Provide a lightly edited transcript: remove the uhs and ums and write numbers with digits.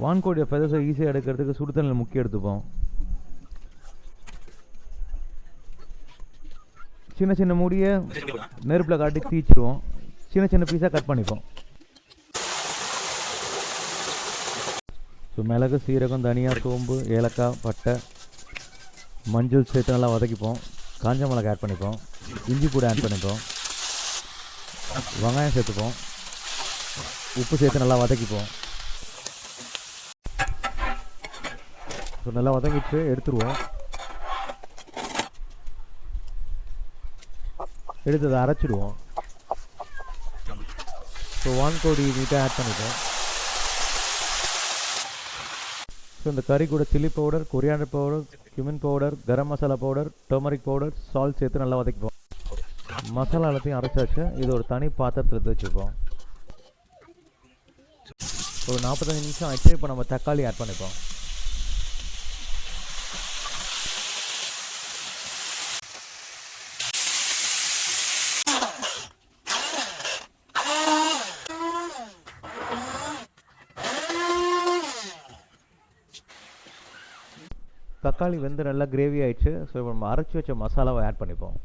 வான்கோழியை ஃபெதர்ஸை ஈஸியாக எடுக்கிறதுக்கு சுடு தண்ணியில் முக்கி எடுத்துப்போம். சின்ன சின்ன மூடியை நெருப்பில் காட்டி தீச்சிடுவோம். சின்ன சின்ன பீஸாக கட் பண்ணிப்போம். ஸோ மிளகு, சீரகம், தனியா, சோம்பு, ஏலக்காய், பட்டை, மஞ்சள் சேர்த்து நல்லா வதக்கிப்போம். காஞ்ச மிளகாய் ஆட் பண்ணிப்போம். இஞ்சி கூட ஆட் பண்ணிப்போம். வெங்காயம் சேர்த்துப்போம். உப்பு சேர்த்து நல்லா வதக்கிப்போம். ஸோ நல்லா வதங்கிட்டு எடுத்துருவோம். எடுத்து அதை அரைச்சிடுவோம். ஸோ வான்கோழி மீட்டை ஆட் பண்ணிப்போம். ஸோ இந்த கறி கூட chilli powder, coriander powder, cumin powder, garam masala powder, turmeric powder, salt சேர்த்து நல்லா வதக்கிப்போம். மசாலா எல்லாத்தையும் அரைச்சாச்சு. இது ஒரு தனி பாத்திரத்தில் எடுத்து வச்சுப்போம். ஒரு 45 நிமிஷம் ஆச்சு. இப்போ நம்ம தக்காளி ஆட் பண்ணிப்போம். தக்காளி வெந்து நல்லா கிரேவி ஆயிடுச்சு. ஸோ இப்போ நம்ம அரைச்சி வச்ச மசாலாவை ஆட் பண்ணிப்போம்.